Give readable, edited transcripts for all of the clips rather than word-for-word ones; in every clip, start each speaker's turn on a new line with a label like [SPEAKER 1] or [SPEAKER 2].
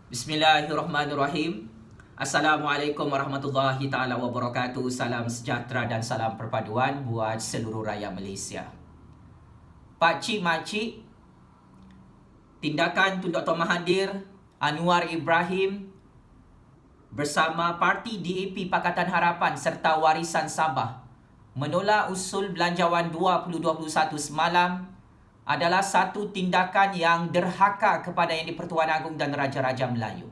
[SPEAKER 1] Bismillahirrahmanirrahim. Assalamualaikum warahmatullahi taala wabarakatuh. Salam sejahtera dan salam perpaduan buat seluruh rakyat Malaysia. Pakcik makcik, tindakan Tun Dr. Mahathir Anwar Ibrahim bersama parti DAP Pakatan Harapan serta Warisan Sabah menolak usul Belanjawan 2021 semalam adalah satu tindakan yang derhaka kepada Yang di-Pertuan Agong dan Raja-Raja Melayu.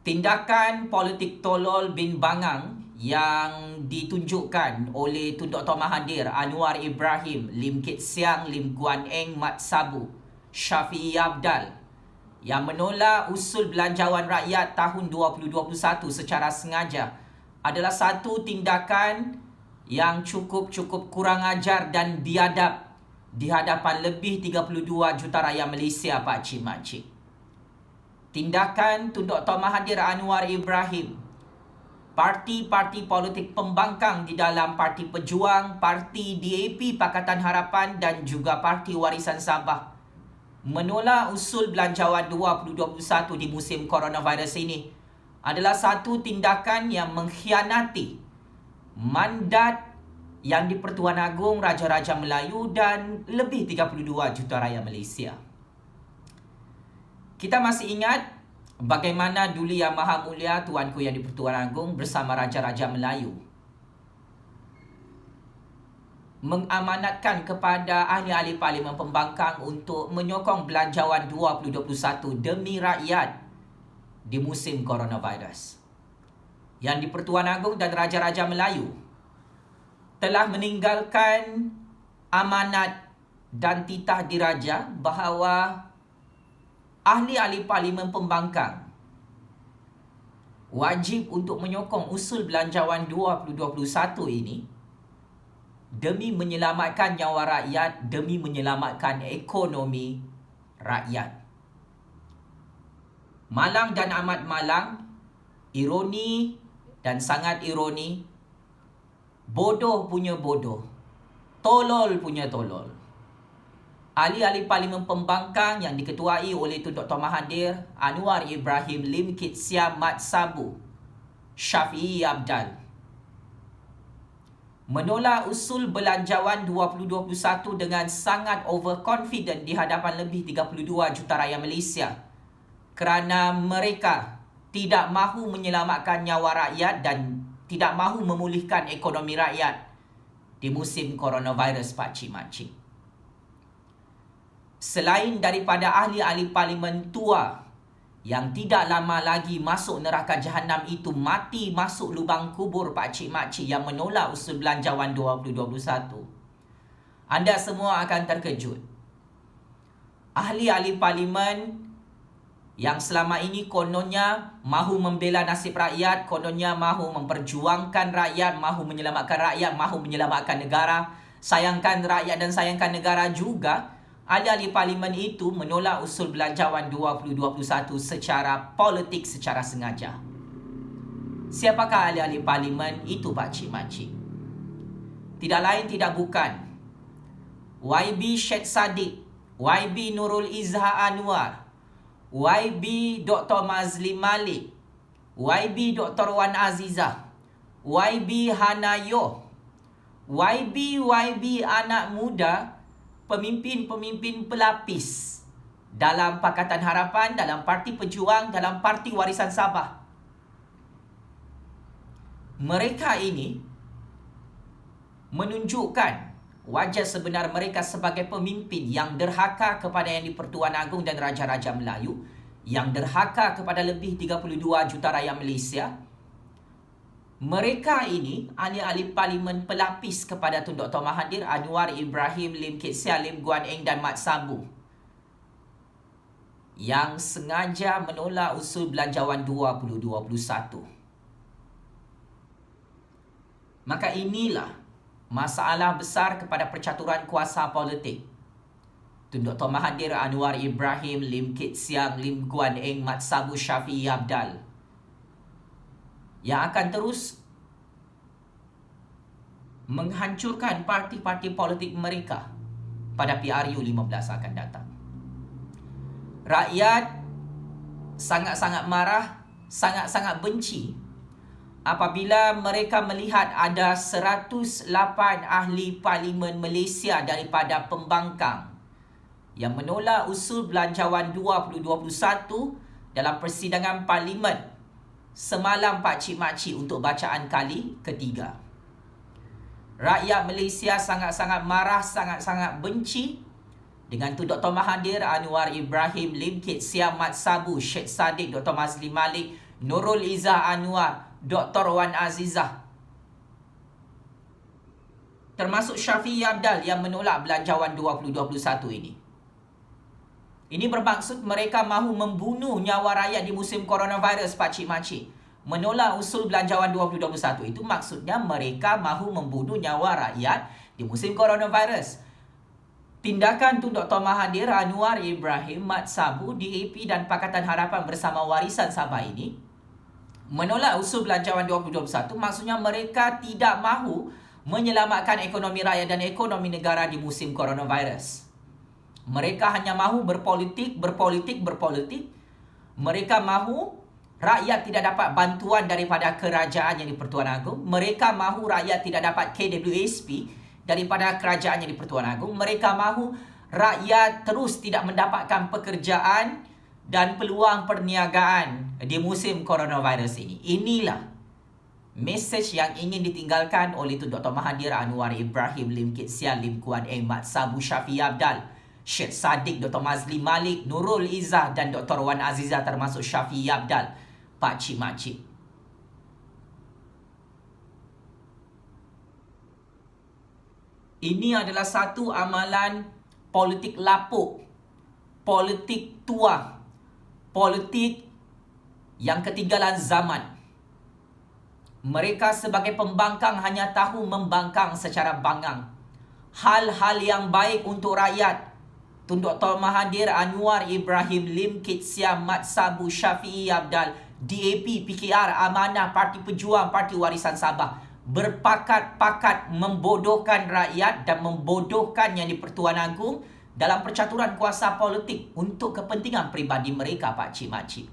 [SPEAKER 1] Tindakan politik tolol bin bangang yang ditunjukkan oleh Tun Dr. Mahathir Anwar Ibrahim, Lim Kit Siang, Lim Guan Eng, Mat Sabu, Syafiee Apdal yang menolak usul Belanjawan Rakyat tahun 2021 secara sengaja adalah satu tindakan yang cukup kurang ajar dan biadab di hadapan lebih 32 juta rakyat Malaysia, pakcik makcik. Tindakan Tun Dr. Mahathir Anwar Ibrahim, parti-parti politik pembangkang di dalam Parti Pejuang, Parti DAP Pakatan Harapan dan juga Parti Warisan Sabah menolak usul Belanjawan 2021 di musim coronavirus ini adalah satu tindakan yang mengkhianati mandat Yang di-Pertuan Agong Raja-Raja Melayu dan lebih 32 juta rakyat Malaysia. Kita masih ingat bagaimana Duli Yang Maha Mulia Tuanku Yang di-Pertuan Agong bersama Raja-Raja Melayu mengamanatkan kepada ahli-ahli Parlimen Pembangkang untuk menyokong Belanjawan 2021 demi rakyat di musim coronavirus. Yang di-Pertuan Agong dan Raja-Raja Melayu telah meninggalkan amanat dan titah diraja bahawa ahli-ahli Parlimen Pembangkang wajib untuk menyokong usul Belanjawan 2021 ini demi menyelamatkan nyawa rakyat, demi menyelamatkan ekonomi rakyat. Malang dan amat malang, ironi dan sangat ironi, bodoh punya bodoh, tolol punya tolol. Ahli-ahli Parlimen Pembangkang yang diketuai oleh Tun Dr. Mahathir Anwar Ibrahim, Lim Kit Siang, Mat Sabu, Syafiee Apdal menolak usul Belanjawan 2021 dengan sangat overconfident di hadapan lebih 32 juta rakyat Malaysia kerana mereka tidak mahu menyelamatkan nyawa rakyat dan tidak mahu memulihkan ekonomi rakyat di musim coronavirus, pakcik makcik. Selain daripada ahli-ahli parlimen tua yang tidak lama lagi masuk neraka jahanam itu mati masuk lubang kubur, pakcik makcik, yang menolak usul Belanjawan 2021, anda semua akan terkejut. Ahli-ahli parlimen yang selama ini kononnya mahu membela nasib rakyat, kononnya mahu memperjuangkan rakyat, mahu menyelamatkan rakyat, mahu menyelamatkan negara, sayangkan rakyat dan sayangkan negara juga, ahli-ahli parlimen itu menolak usul Belanjawan 2021 secara politik, secara sengaja. Siapakah ahli-ahli parlimen itu, pakcik makcik? Tidak lain tidak bukan YB Sheikh Saddiq, YB Nurul Izzah Anwar, YB Dr. Mazli Malik, YB Dr. Wan Azizah, YB Hanayo, YB anak muda, pemimpin-pemimpin pelapis dalam Pakatan Harapan, dalam Parti Pejuang, dalam Parti Warisan Sabah. Mereka ini menunjukkan wajah sebenar mereka sebagai pemimpin yang derhaka kepada Yang di-Pertuan Agong dan Raja-Raja Melayu, yang derhaka kepada lebih 32 juta rakyat Malaysia. Mereka ini ahli-ahli parlimen pelapis kepada Tun Dr. Mahathir Anwar Ibrahim, Lim Kit Siang, Lim Guan Eng dan Mat Sabu yang sengaja menolak usul Belanjawan 2021. Maka inilah masalah besar kepada percaturan kuasa politik. Tun Dr. Mahathir Anwar Ibrahim, Lim Kit Siang, Lim Guan Eng, Mat Sabu, Syafiee Apdal yang akan terus menghancurkan parti-parti politik mereka pada PRU 15 akan datang. Rakyat sangat-sangat marah, sangat-sangat benci apabila mereka melihat ada 108 ahli parlimen Malaysia daripada pembangkang yang menolak usul Belanjawan 2021 dalam persidangan parlimen semalam pakcik-makcik untuk bacaan kali ketiga. Rakyat Malaysia sangat-sangat marah, sangat-sangat benci dengan Tun Dr. Mahathir, Anwar Ibrahim, Lim Kit Siam, Mat Sabu, Syed Saddiq, Dr. Mazli Malik, Nurul Izzah Anwar, Dr. Wan Azizah, termasuk Syafiee Apdal yang menolak Belanjawan 2021 ini. Ini bermaksud mereka mahu membunuh nyawa rakyat di musim coronavirus, pakcik-makcik. Menolak usul Belanjawan 2021 itu maksudnya mereka mahu membunuh nyawa rakyat di musim coronavirus. Tindakan Tun Dr. Mahathir, Anwar Ibrahim, Mat Sabu, DAP dan Pakatan Harapan Bersama Warisan Sabah ini menolak usul Belanjawan 2021 maksudnya mereka tidak mahu menyelamatkan ekonomi rakyat dan ekonomi negara di musim coronavirus. Mereka hanya mahu berpolitik. Mereka mahu rakyat tidak dapat bantuan daripada kerajaan yang di-Pertuan Agong. Mereka mahu rakyat tidak dapat KWSP daripada kerajaan yang di-Pertuan Agong. Mereka mahu rakyat terus tidak mendapatkan pekerjaan dan peluang perniagaan di musim coronavirus ini. Inilah mesej yang ingin ditinggalkan oleh Tun Dr. Mahathir, Anwar Ibrahim, Lim Kit Sian, Lim Kuan Eng, Mat Sabu, Syafiee Apdal, Syed Saddiq, Dr. Mazli Malik, Nurul Izzah dan Dr. Wan Azizah termasuk Syafiee Apdal, pakcik-makcik. Ini adalah satu amalan politik lapuk, politik tua, politik yang ketinggalan zaman. Mereka sebagai pembangkang hanya tahu membangkang secara bangang. Hal-hal yang baik untuk rakyat, Tun Dr. Mahathir, Anwar Ibrahim, Lim Kit Siam, Mat Sabu, Syafiee Apdal, DAP, PKR, Amanah, Parti Pejuang, Parti Warisan Sabah berpakat-pakat membodohkan rakyat dan membodohkan yang di-Pertuan Agong dalam percaturan kuasa politik untuk kepentingan peribadi mereka, pakcik-makcik.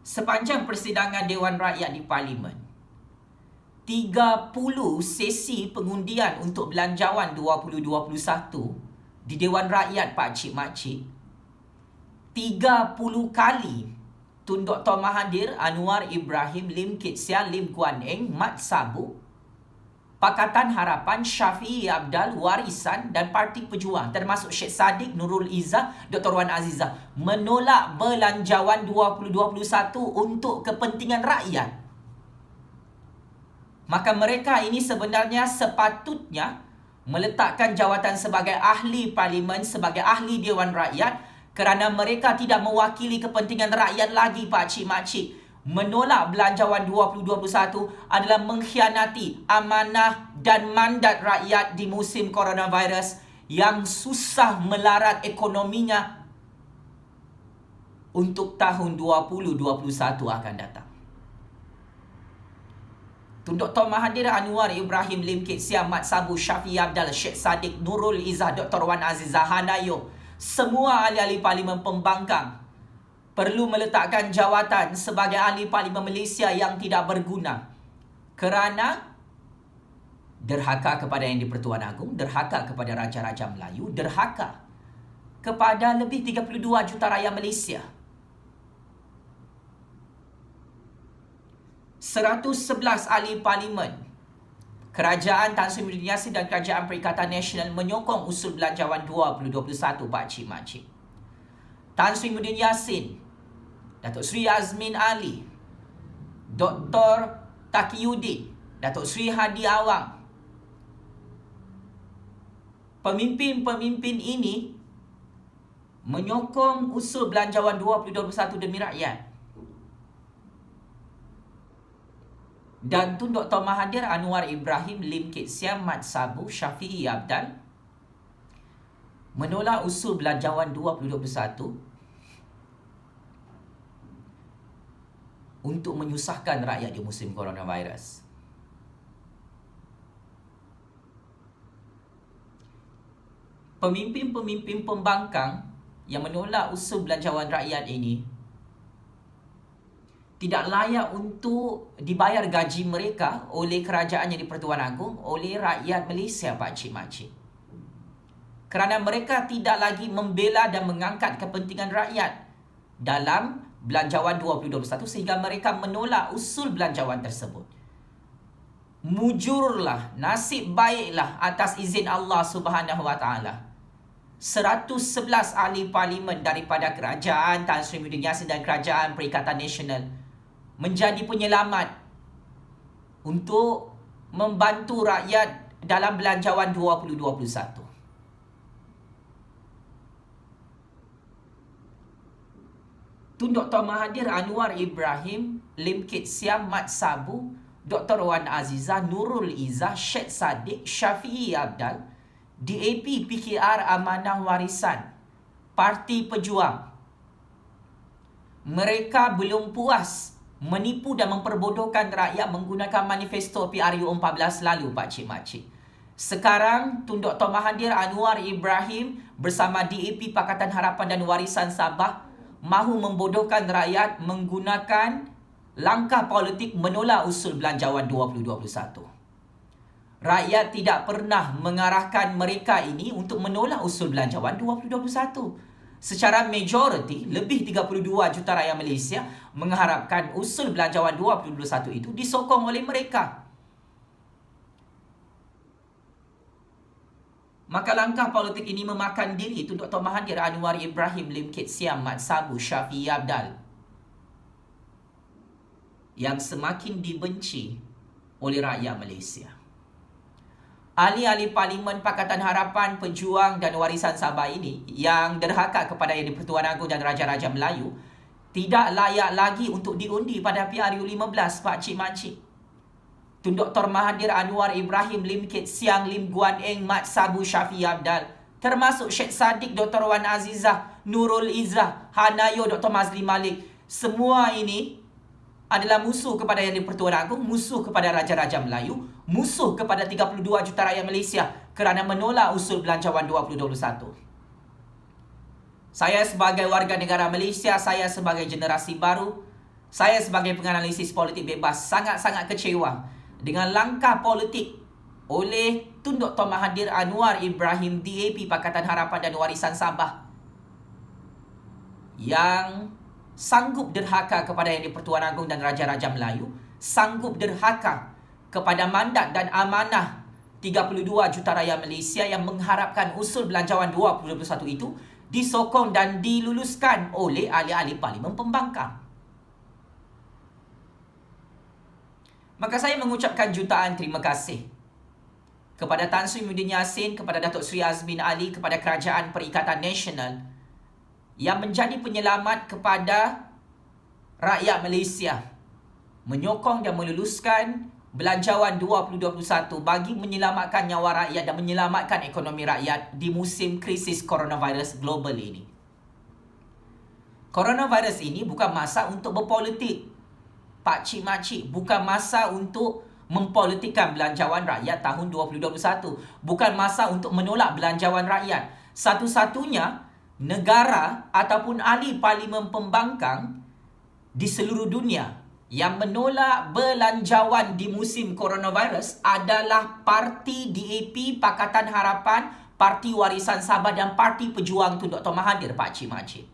[SPEAKER 1] Sepanjang persidangan Dewan Rakyat di Parlimen, 30 sesi pengundian untuk Belanjawan 2021 di Dewan Rakyat, pakcik-makcik. 30 kali Tun Dr. Mahathir, Anwar Ibrahim, Lim Kit Sian, Lim Kuan Eng, Mat Sabu, Pakatan Harapan, Syafiee Apdal, Warisan dan Parti Pejuang termasuk Syed Saddiq, Nurul Izzah, Dr. Wan Azizah menolak Belanjawan 2021 untuk kepentingan rakyat. Maka mereka ini sebenarnya sepatutnya meletakkan jawatan sebagai ahli parlimen, sebagai ahli Dewan Rakyat kerana mereka tidak mewakili kepentingan rakyat lagi, pakcik-makcik. Menolak Belanjawan 2021 adalah mengkhianati amanah dan mandat rakyat di musim coronavirus yang susah melarat ekonominya untuk tahun 2021 akan datang. Tun Dr. Mahathir, Anwar Ibrahim, Lim Kit Siam, Mat Sabu, Syafiee Apdal, Syed Saddiq, Nurul Izzah, Dr. Wan Azizah, Hanayo, semua ahli-ahli parlimen pembangkang perlu meletakkan jawatan sebagai ahli parlimen Malaysia yang tidak berguna kerana derhaka kepada yang di-Pertuan Agong, derhaka kepada Raja-Raja Melayu, derhaka kepada lebih 32 juta rakyat Malaysia. 111 ahli parlimen, Kerajaan Tan Sri Muhyiddin Yassin dan Kerajaan Perikatan Nasional menyokong usul Belanjawan 2021, pakcik-makcik. Tan Sri Muhyiddin Yassin, Datuk Seri Azmin Ali, Dr. Taqiyuddin, Datuk Seri Hadi Awang. Pemimpin-pemimpin ini menyokong usul Belanjawan 2021 demi rakyat. Dan Tun Dr. Mahathir, Anwar Ibrahim, Lim Kit Siam, Mat Sabu, Syafiee Apdal menolak usul Belanjawan 2021 untuk menyusahkan rakyat di musim coronavirus. Pemimpin-pemimpin pembangkang yang menolak usul belanjawan rakyat ini tidak layak untuk dibayar gaji mereka oleh kerajaan yang di-Pertuan Agong, oleh rakyat Malaysia, pakcik-makcik. Kerana mereka tidak lagi membela dan mengangkat kepentingan rakyat dalam Belanjawan 2021 sehingga mereka menolak usul belanjawan tersebut. Mujurlah, nasib baiklah atas izin Allah Subhanahu Wa Taala. 111 ahli parlimen daripada kerajaan Tan Sri Muhyiddin Yassin dan kerajaan Perikatan Nasional menjadi penyelamat untuk membantu rakyat dalam Belanjawan 2021. Tun Dr. Mahathir Anwar Ibrahim, Lim Kit Siam, Mat Sabu, Dr. Wan Azizah, Nurul Izzah, Syed Saddiq, Syafiee Abdal, DAP PKR Amanah Warisan, Parti Pejuang. Mereka belum puas menipu dan memperbodohkan rakyat menggunakan manifesto PRU 14 lalu, pakcik-makcik. Sekarang, Tun Dr. Mahathir Anwar Ibrahim bersama DAP Pakatan Harapan dan Warisan Sabah mahu membodohkan rakyat menggunakan langkah politik menolak usul belanjawan 2021. Rakyat tidak pernah mengarahkan mereka ini untuk menolak usul belanjawan 2021. Secara majoriti, lebih 32 juta rakyat Malaysia mengharapkan usul belanjawan 2021 itu disokong oleh mereka. Maka langkah politik ini memakan diri Tun Dr. Mahathir Anwar Ibrahim, Lim Kit Siam, Mat Sabu, Syafiee Abdal yang semakin dibenci oleh rakyat Malaysia. Ahli-ahli Parlimen Pakatan Harapan, Pejuang dan Warisan Sabah ini yang derhaka kepada Yang di-Pertuan Agong dan Raja-Raja Melayu tidak layak lagi untuk diundi pada PRU 15, pakcik-makcik. Tun Dr. Mahathir Anwar Ibrahim, Lim Kit Siang, Lim Guan Eng, Mat Sabu, Syafiee Abdal, termasuk Syed Saddiq, Dr. Wan Azizah, Nurul Izzah, Hanayo, Dr. Mazli Malik. Semua ini adalah musuh kepada Yang di-Pertuan Agong, musuh kepada Raja-Raja Melayu, musuh kepada 32 juta rakyat Malaysia kerana menolak usul belanjawan 2021. Saya sebagai warga negara Malaysia, saya sebagai generasi baru, saya sebagai penganalisis politik bebas sangat-sangat kecewa dengan langkah politik oleh Tun Dr. Mahathir Anwar Ibrahim, DAP Pakatan Harapan dan Warisan Sabah yang sanggup derhaka kepada Yang di-Pertuan Agong dan Raja-Raja Melayu, sanggup derhaka kepada mandat dan amanah 32 juta rakyat Malaysia yang mengharapkan usul belanjawan 2021 itu disokong dan diluluskan oleh ahli-ahli Parlimen Pembangkang. Maka saya mengucapkan jutaan terima kasih kepada Tan Sri Muhyiddin Yassin, kepada Datuk Seri Azmin Ali, kepada Kerajaan Perikatan Nasional yang menjadi penyelamat kepada rakyat Malaysia, menyokong dan meluluskan Belanjawan 2021 bagi menyelamatkan nyawa rakyat dan menyelamatkan ekonomi rakyat di musim krisis coronavirus global ini. Coronavirus ini bukan masa untuk berpolitik, pakcik-makcik, bukan masa untuk mempolitikkan belanjawan rakyat tahun 2021, bukan masa untuk menolak belanjawan rakyat. Satu-satunya negara ataupun ahli Parlimen Pembangkang di seluruh dunia yang menolak belanjawan di musim coronavirus adalah Parti DAP Pakatan Harapan, Parti Warisan Sabah dan Parti Pejuang Tun Dr. Mahathir, pakcik-makcik.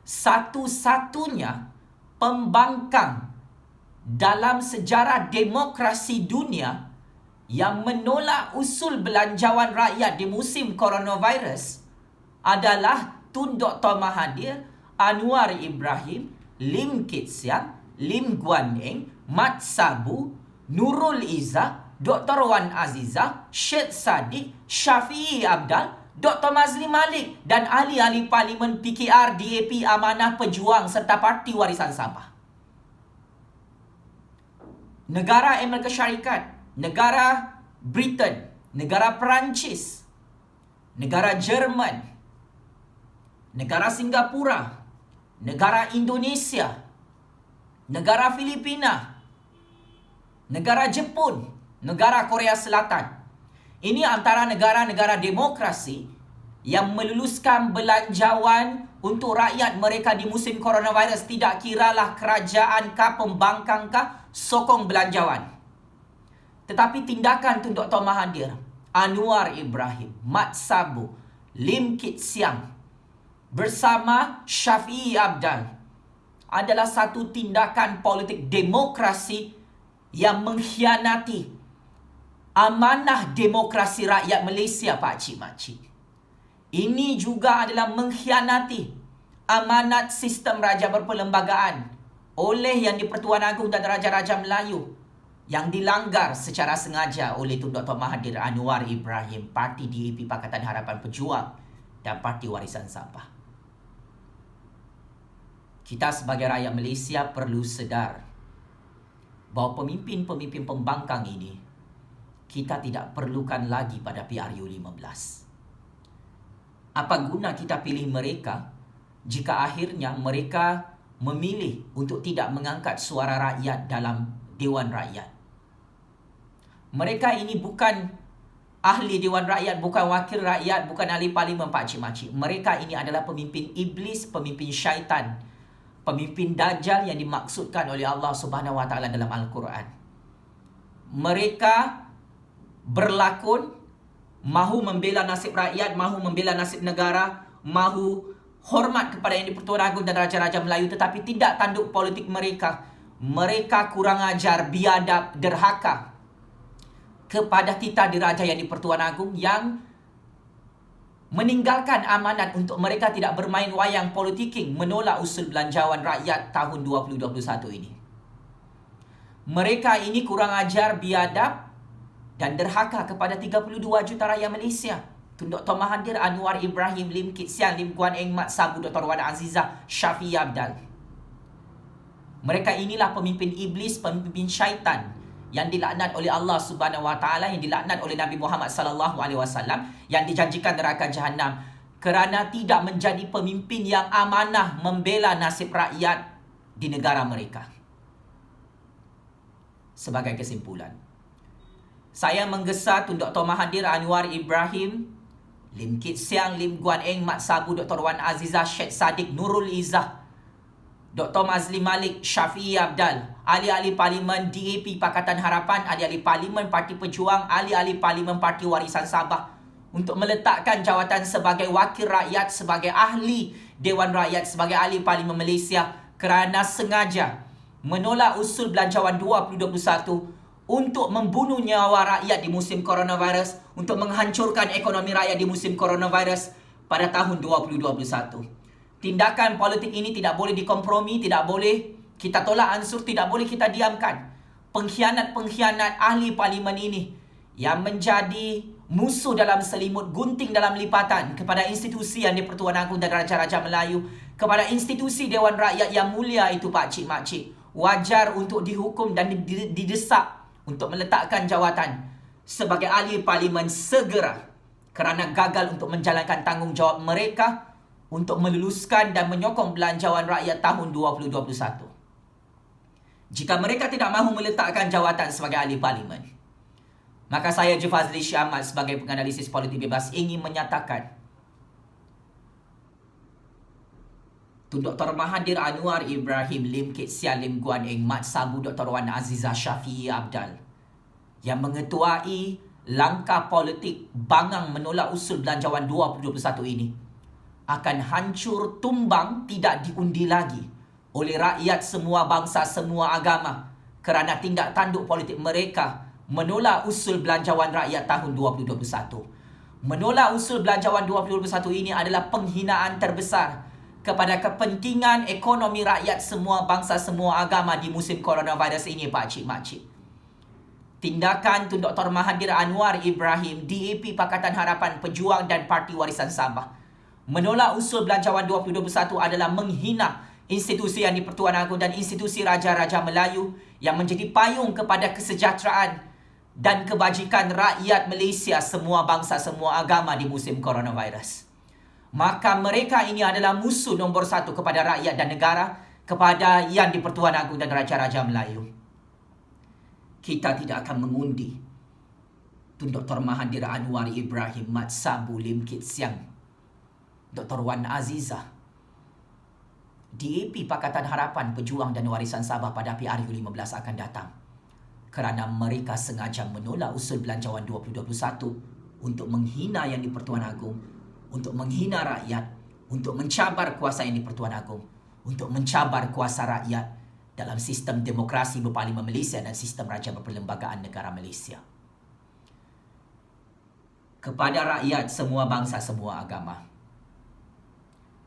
[SPEAKER 1] Satu-satunya pembangkang dalam sejarah demokrasi dunia yang menolak usul belanjawan rakyat di musim coronavirus adalah Tun Dr. Mahathir Anwar Ibrahim, Lim Kit Siang, Lim Guan Eng, Mat Sabu, Nurul Izzah, Dr. Wan Azizah, Syed Saddiq, Syafiee Abdal, Dr. Mazli Malik dan ahli-ahli Parlimen PKR, DAP Amanah Pejuang serta Parti Warisan Sabah. Negara Amerika Syarikat, negara Britain, negara Perancis, negara Jerman, negara Singapura, negara Indonesia, negara Filipina, negara Jepun, negara Korea Selatan. Ini antara negara-negara demokrasi yang meluluskan belanjawan untuk rakyat mereka di musim coronavirus. Tidak kiralah kerajaan kah, pembangkang kah, sokong belanjawan. Tetapi tindakan Tun Dr. Mahathir, Anwar Ibrahim, Mat Sabu, Lim Kit Siang bersama Shafie Apdal adalah satu tindakan politik demokrasi yang mengkhianati amanah demokrasi rakyat Malaysia, Pak Cik Makcik. Ini juga adalah mengkhianati amanat sistem raja berperlembagaan oleh Yang di-Pertuan Agong dan Raja-Raja Melayu yang dilanggar secara sengaja oleh Tun Dr. Mahathir Anwar Ibrahim, Parti DAP Pakatan Harapan Pejuang dan Parti Warisan Sabah. Kita sebagai rakyat Malaysia perlu sedar bahawa pemimpin-pemimpin pembangkang ini kita tidak perlukan lagi pada PRU15. Apa guna kita pilih mereka jika akhirnya mereka memilih untuk tidak mengangkat suara rakyat dalam Dewan Rakyat? Mereka ini bukan ahli Dewan Rakyat, bukan wakil rakyat, bukan ahli parlimen, Pak Cik Makcik. Mereka ini adalah pemimpin iblis, pemimpin syaitan, pemimpin dajjal yang dimaksudkan oleh Allah Subhanahu Wa Taala dalam Al-Quran. Mereka berlakon mahu membela nasib rakyat, mahu membela nasib negara, mahu hormat kepada Yang di-Pertuan Agong dan Raja-Raja Melayu, tetapi tidak tanduk politik mereka. Mereka kurang ajar, biadab, derhaka kepada titah diraja Yang di-Pertuan Agong yang meninggalkan amanat untuk mereka tidak bermain wayang politiking menolak usul belanjawan rakyat tahun 2021 ini. Mereka ini kurang ajar, biadab dan derhaka kepada 32 juta rakyat Malaysia. Tun Dr. Mahathir Anwar Ibrahim, Lim Kit Siang, Lim Guan Eng, Mat Sabu, Dr. Wan Azizah, Shafie Apdal. Mereka inilah pemimpin iblis, pemimpin syaitan yang dilaknat oleh Allah Subhanahu Wa Taala, yang dilaknat oleh Nabi Muhammad sallallahu alaihi wasallam, yang dijanjikan neraka jahanam kerana tidak menjadi pemimpin yang amanah membela nasib rakyat di negara mereka. Sebagai kesimpulan, saya menggesa Tun Dr. Mahathir Anwar Ibrahim, Lim Kit Siang, Lim Guan Eng, Mat Sabu, Dr. Wan Azizah, Syed Saddiq, Nurul Izzah, Dr. Mazli Malik, Shafie Apdal, ahli-ahli parlimen DAP Pakatan Harapan, ahli-ahli parlimen Parti Pejuang, ahli-ahli parlimen Parti Warisan Sabah untuk meletakkan jawatan sebagai wakil rakyat, sebagai ahli Dewan Rakyat, sebagai ahli parlimen Malaysia kerana sengaja menolak usul belanjawan 2021 untuk membunuh nyawa rakyat di musim coronavirus, untuk menghancurkan ekonomi rakyat di musim coronavirus pada tahun 2021. Tindakan politik ini tidak boleh dikompromi, tidak boleh kita tolak ansur, tidak boleh kita diamkan. Pengkhianat-pengkhianat ahli parlimen ini yang menjadi musuh dalam selimut, gunting dalam lipatan kepada institusi Yang di-Pertuan Agong dan Raja-Raja Melayu, kepada institusi Dewan Rakyat yang mulia itu, Pak Cik Makcik, wajar untuk dihukum dan didesak untuk meletakkan jawatan sebagai ahli parlimen segera kerana gagal untuk menjalankan tanggungjawab mereka untuk meluluskan dan menyokong belanjawan rakyat tahun 2021. Jika mereka tidak mahu meletakkan jawatan sebagai ahli parlimen, maka saya Jufazli Syahmat sebagai penganalisis politik bebas ingin menyatakan Tun Dr. Mahathir Anwar Ibrahim, Lim Kit Siang, Lim Guan Eng, Mat Sabu, Dr. Wan Azizah, Shafie Apdal yang mengetuai langkah politik bangang menolak usul belanjawan 2021 ini akan hancur tumbang, tidak diundi lagi oleh rakyat semua bangsa, semua agama kerana tindak tanduk politik mereka menolak usul belanjawan rakyat tahun 2021. Menolak usul belanjawan 2021 ini adalah penghinaan terbesar kepada kepentingan ekonomi rakyat semua bangsa, semua agama di musim coronavirus ini, Pak Cik Makcik. Tindakan Tun Dr. Mahathir Anwar Ibrahim, DAP Pakatan Harapan Pejuang dan Parti Warisan Sabah menolak usul belanjawan 2021 adalah menghina institusi Yang di-Pertuan Agong dan institusi Raja-Raja Melayu yang menjadi payung kepada kesejahteraan dan kebajikan rakyat Malaysia semua bangsa, semua agama di musim coronavirus. Maka mereka ini adalah musuh nombor satu kepada rakyat dan negara, kepada Yang di-Pertuan Agong dan Raja-Raja Melayu. Kita tidak akan mengundi Tun Dr. Mahathir Anwar Ibrahim, Mat Sabu, Lim Kit Siang Dr. Wan Azizah, DAP Pakatan Harapan Pejuang dan Warisan Sabah pada PRU 15 akan datang. Kerana mereka sengaja menolak usul Belanjawan 2021 untuk menghina Yang di-Pertuan Agong, untuk menghina rakyat, untuk mencabar kuasa Yang di-Pertuan Agong, untuk mencabar kuasa rakyat dalam sistem demokrasi berparlimen Malaysia dan sistem raja berperlembagaan negara Malaysia. Kepada rakyat semua bangsa, semua agama,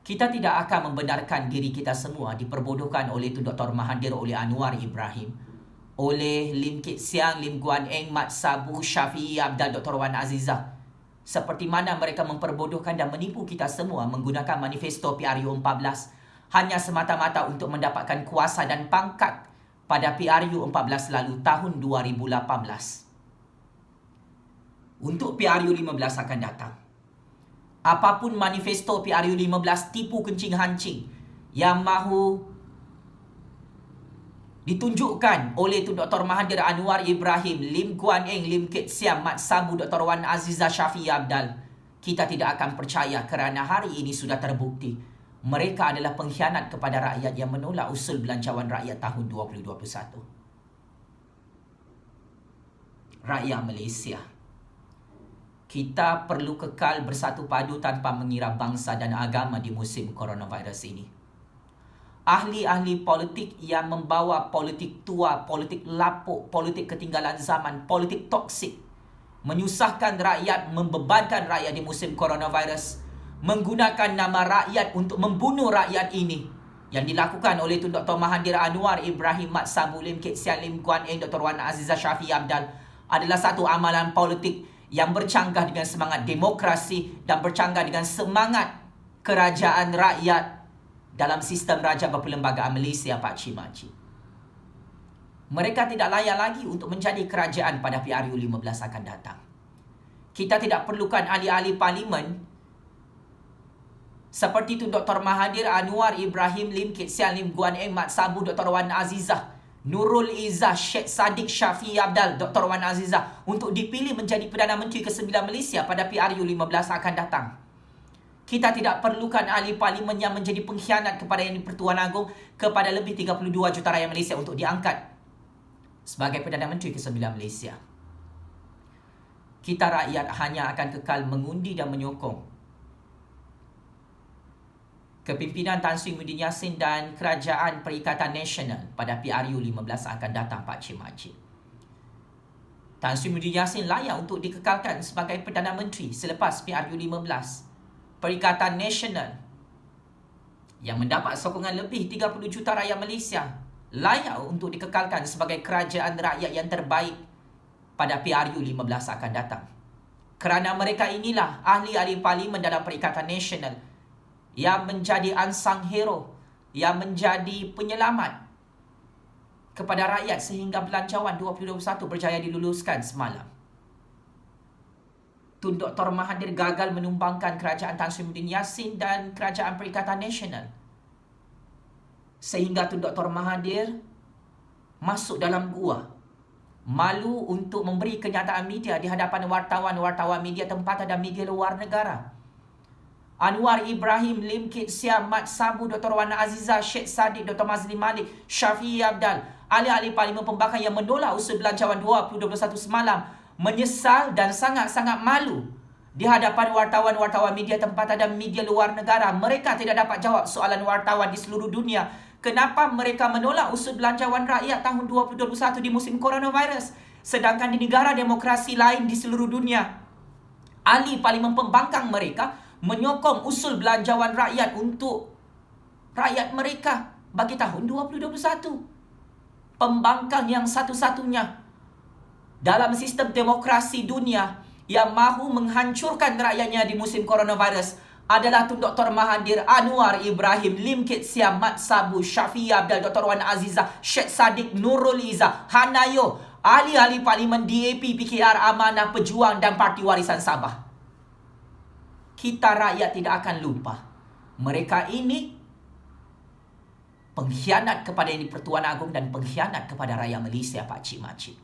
[SPEAKER 1] kita tidak akan membenarkan diri kita semua diperbodohkan oleh Tun Dr. Mahathir, oleh Anwar Ibrahim, oleh Lim Kit Siang, Lim Guan Eng, Mat Sabu, Syafiee Apdal, Dr. Wan Azizah. Seperti mana mereka memperbodohkan dan menipu kita semua menggunakan manifesto PRU 14 hanya semata-mata untuk mendapatkan kuasa dan pangkat pada PRU 14 lalu tahun 2018. Untuk PRU 15 akan datang, apapun manifesto PRU 15 tipu kencing hancing yang mahu ditunjukkan oleh Tun Dr. Mahathir, Anwar Ibrahim, Lim Guan Eng, Lim Kit Siang, Mat Sabu, Dr. Wan Azizah, Syafiee Apdal, kita tidak akan percaya kerana hari ini sudah terbukti mereka adalah pengkhianat kepada rakyat yang menolak usul Belanjawan Rakyat tahun 2021. Rakyat Malaysia, kita perlu kekal bersatu padu tanpa mengira bangsa dan agama di musim coronavirus ini. Ahli-ahli politik yang membawa politik tua, politik lapuk, politik ketinggalan zaman, politik toksik, menyusahkan rakyat, membebankan rakyat di musim coronavirus, menggunakan nama rakyat untuk membunuh rakyat ini, yang dilakukan oleh Tun Dr. Mahathir, Anwar Ibrahim, Mat Sabu, Lim Kit Siang, Lim Guan Eng, Dr. Wan Azizah, Syafiee Apdal, adalah satu amalan politik yang bercanggah dengan semangat demokrasi dan bercanggah dengan semangat kerajaan rakyat dalam sistem raja berperlembagaan Malaysia Pak Cik Makcik. Mereka tidak layak lagi untuk menjadi kerajaan pada PRU 15 akan datang. Kita tidak perlukan ahli-ahli parlimen seperti Tun Dr. Mahathir, Anwar Ibrahim, Lim Kit Siang, Lim Guan Eng, Mat Sabu, Dr. Wan Azizah, Nurul Izzah, Sheikh Saddiq, Syafiee Apdal, Dr. Wan Azizah untuk dipilih menjadi Perdana Menteri ke-9 Malaysia pada PRU 15 akan datang. Kita tidak perlukan ahli parlimen yang menjadi pengkhianat kepada Yang di-Pertuan Agong, kepada lebih 32 juta rakyat Malaysia untuk diangkat sebagai Perdana Menteri ke-9 Malaysia. Kita rakyat hanya akan kekal mengundi dan menyokong kepimpinan Tan Sri Muhyiddin Yassin dan Kerajaan Perikatan Nasional pada PRU 15 akan datang Pak Cik Makcik. Tan Sri Muhyiddin Yassin layak untuk dikekalkan sebagai Perdana Menteri selepas PRU 15. Perikatan Nasional yang mendapat sokongan lebih 30 juta rakyat Malaysia layak untuk dikekalkan sebagai kerajaan rakyat yang terbaik pada PRU 15 akan datang. Kerana mereka inilah ahli-ahli parlimen dalam Perikatan Nasional yang menjadi unsung hero, yang menjadi penyelamat kepada rakyat sehingga Belanjawan 2021 berjaya diluluskan semalam. Tun Dr. Mahathir gagal menumbangkan kerajaan Tan Sri Muhyiddin Yassin dan Kerajaan Perikatan Nasional, sehingga Tun Dr. Mahathir masuk dalam gua, malu untuk memberi kenyataan media di hadapan wartawan-wartawan media tempatan dan media luar negara. Anwar Ibrahim, Lim Kit Siang, Mat Sabu, Dr. Wan Azizah, Sheikh Saddiq, Dr. Mazli Malik, Syafiee Apdal, ahli-ahli parlimen pembangkang yang menolak usul Belanjawan 2021 semalam menyesal dan sangat-sangat malu di hadapan wartawan-wartawan media tempatan dan media luar negara. Mereka tidak dapat jawab soalan wartawan di seluruh dunia. Kenapa mereka menolak usul Belanjawan Rakyat tahun 2021 di musim coronavirus, sedangkan di negara demokrasi lain di seluruh dunia, ahli parlimen pembangkang mereka menyokong usul Belanjawan Rakyat untuk rakyat mereka bagi tahun 2021. Pembangkang yang satu-satunya dalam sistem demokrasi dunia yang mahu menghancurkan rakyatnya di musim coronavirus adalah Tun Dr. Mahathir, Anwar Ibrahim, Lim Kit Siang, Mat Sabu, Syafiee Apdal, Dr. Wan Azizah, Sheikh Saddiq, Nurul Izzah, Hanayo, ahli-ahli parlimen DAP, PKR, Amanah, Pejuang dan Parti Warisan Sabah. Kita rakyat tidak akan lupa. Mereka ini pengkhianat kepada Yang di-Pertuan Agong dan pengkhianat kepada rakyat Malaysia Pak Cik Makcik.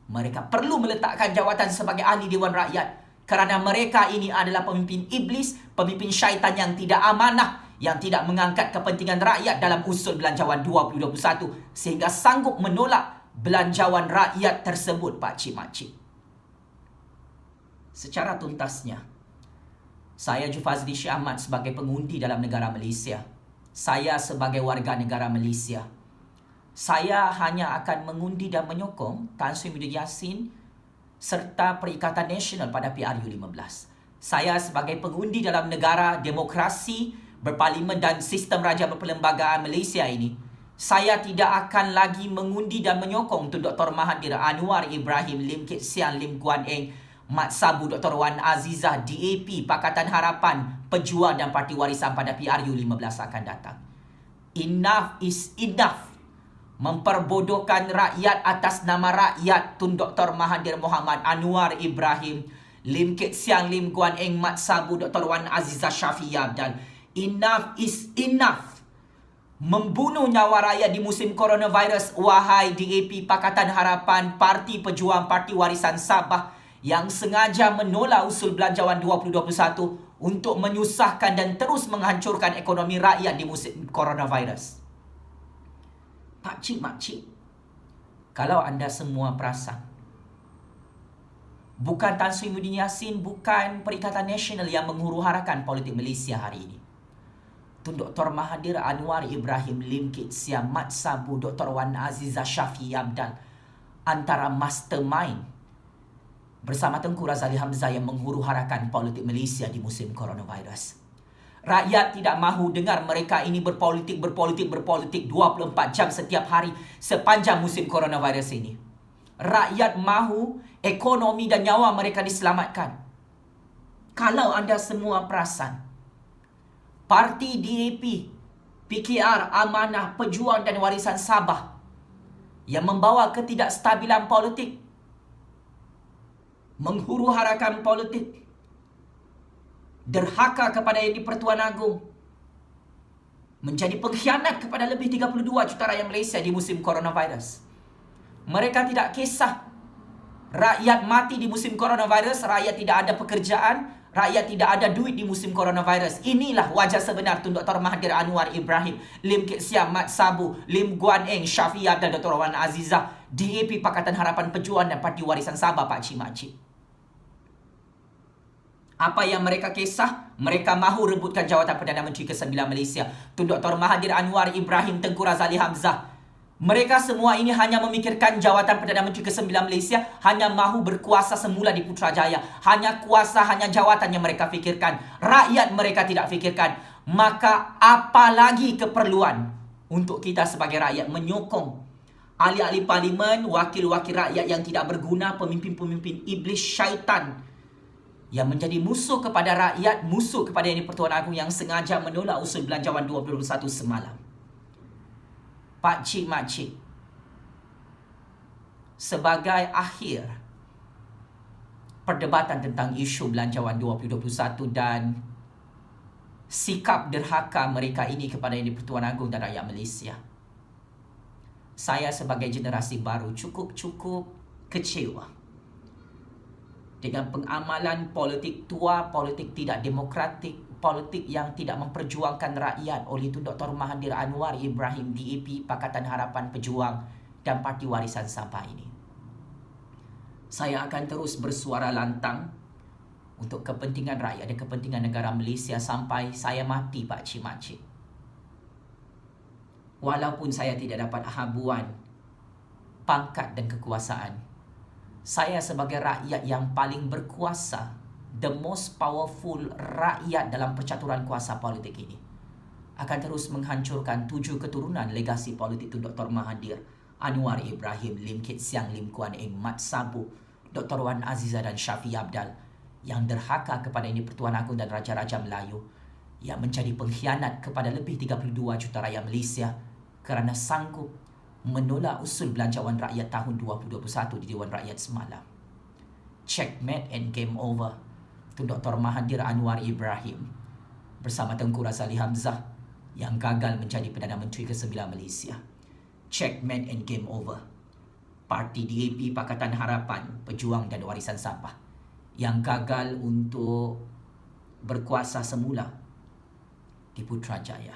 [SPEAKER 1] Mereka perlu meletakkan jawatan sebagai ahli Dewan Rakyat Kerana mereka ini adalah pemimpin iblis, pemimpin syaitan yang tidak amanah, yang tidak mengangkat kepentingan rakyat dalam usul belanjawan 2021 sehingga sanggup menolak belanjawan rakyat tersebut, Pak Cik Makcik. Secara tuntasnya, saya Jufazli Syekh Ahmad sebagai pengundi dalam negara Malaysia, saya sebagai warga negara Malaysia, saya hanya akan mengundi dan menyokong Tan Sri Muhyiddin Yassin serta Perikatan Nasional pada PRU15. Saya sebagai pengundi dalam negara demokrasi, berparlimen dan sistem raja berperlembagaan Malaysia ini, saya tidak akan lagi mengundi dan menyokong Tun Dr. Mahathir, Anwar Ibrahim, Lim Kit Siang, Lim Guan Eng, Mat Sabu, Dr. Wan Azizah, DAP, Pakatan Harapan, Pejuang dan Parti Warisan pada PRU15 akan datang. Enough is enough. Memperbodohkan rakyat atas nama rakyat Tun Dr. Mahathir Mohamad, Anwar Ibrahim, Lim Kit Siang, Lim Guan Eng, Mat Sabu, Dr. Wan Azizah, Syafiee Abdal. Enough is enough. Membunuh nyawa rakyat di musim coronavirus, wahai DAP, Pakatan Harapan, Parti Pejuang, Parti Warisan Sabah yang sengaja menolak usul belanjawan 2021 untuk menyusahkan dan terus menghancurkan ekonomi rakyat di musim coronavirus. Pak Cik Makcik, kalau anda semua perasan, bukan Tan Sri Muhyiddin Yassin, bukan Perikatan Nasional yang menghuru-harakan politik Malaysia hari ini. Tun Dr. Mahathir, Anwar Ibrahim, Lim Kit Siang, Mat Sabu, Dr. Wan Azizah, Syafiee Abdal antara mastermind bersama Tengku Razali Hamzah yang menghuru-harakan politik Malaysia di musim coronavirus. Rakyat tidak mahu dengar mereka ini berpolitik 24 jam setiap hari sepanjang musim coronavirus ini. Rakyat mahu ekonomi dan nyawa mereka diselamatkan. Kalau anda semua perasan, Parti DAP, PKR, Amanah, Pejuang dan Warisan Sabah yang membawa ketidakstabilan politik, menghuru-harakan politik, derhaka kepada Yang di-Pertuan Agong, menjadi pengkhianat kepada lebih 32 juta rakyat Malaysia di musim coronavirus. Mereka tidak kisah rakyat mati di musim coronavirus, rakyat tidak ada pekerjaan, rakyat tidak ada duit di musim coronavirus. Inilah wajah sebenar Tun Dr. Mahathir, Anwar Ibrahim, Lim Kit Siang, Mat Sabu, Lim Guan Eng, Syafiee Abdal, Dr. Wan Azizah, DAP, Pakatan Harapan, Pejuang dan Parti Warisan Sabah, Pak Cik Makcik. Apa yang mereka kisah? Mereka mahu rebutkan jawatan Perdana Menteri ke-9 Malaysia. Tun Dr. Mahathir, Anwar Ibrahim, Tengku Razali Hamzah. Mereka semua ini hanya memikirkan jawatan Perdana Menteri ke-9 Malaysia, hanya mahu berkuasa semula di Putrajaya. Hanya kuasa, hanya jawatan yang mereka fikirkan. Rakyat mereka tidak fikirkan. Maka apa lagi keperluan untuk kita sebagai rakyat menyokong ahli-ahli parlimen, wakil-wakil rakyat yang tidak berguna, pemimpin-pemimpin iblis syaitan yang menjadi musuh kepada rakyat, musuh kepada Yang di-Pertuan Agong yang sengaja menolak usul belanjawan 2021 semalam. Pak Cik Makcik, sebagai akhir perdebatan tentang isu belanjawan 2021 dan sikap derhaka mereka ini kepada Yang di-Pertuan Agong dan rakyat Malaysia, saya sebagai generasi baru cukup kecewa dengan pengamalan politik tua, politik tidak demokratik, politik yang tidak memperjuangkan rakyat oleh Tun Dr. Mahathir, Anwar Ibrahim, DAP, Pakatan Harapan, Pejuang dan Parti Warisan Sabah ini. Saya akan terus bersuara lantang untuk kepentingan rakyat dan kepentingan negara Malaysia sampai saya mati, Pak Cik Makcik. Walaupun saya tidak dapat habuan pangkat dan kekuasaan, saya sebagai rakyat yang paling berkuasa, the most powerful rakyat dalam percaturan kuasa politik ini, akan terus menghancurkan 7 keturunan legasi politik Tun Dr. Mahathir, Anwar Ibrahim, Lim Kit Siang, Lim Guan Eng, Mat Sabu, Dr. Wan Azizah dan Syafiee Abdal yang derhaka kepada Yang di-Pertuan Agong dan Raja-Raja Melayu, yang menjadi pengkhianat kepada lebih 32 juta rakyat Malaysia kerana sanggup menolak usul belanjawan rakyat tahun 2021 di Dewan Rakyat semalam. Checkmate and game over. Tun Dr. Mahathir, Anwar Ibrahim bersama Tengku Razali Hamzah yang gagal menjadi Perdana Menteri ke-9 Malaysia. Checkmate and game over. Parti DAP, Pakatan Harapan, Pejuang dan Warisan Sabah yang gagal untuk berkuasa semula di Putrajaya.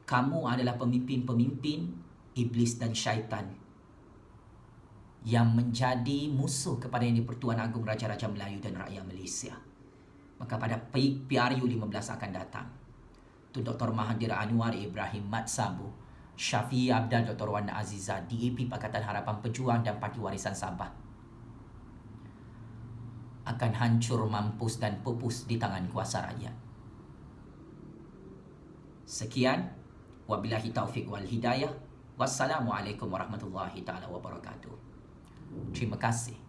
[SPEAKER 1] Kamu adalah pemimpin-pemimpin iblis dan syaitan yang menjadi musuh kepada Yang di-Pertuan Agong Raja-Raja Melayu dan rakyat Malaysia. Maka pada PRU 15 akan datang, Tun Dr. Mahathir Anwar Ibrahim Mat Sabu, Syafiee Abdal, Dr. Wan Aziza, DAP Pakatan Harapan Pejuang dan Parti Warisan Sabah akan hancur, mampus dan pupus di tangan kuasa rakyat. Sekian, wabillahi taufik wal hidayah. Wassalamualaikum warahmatullahi taala wabarakatuh. Terima kasih.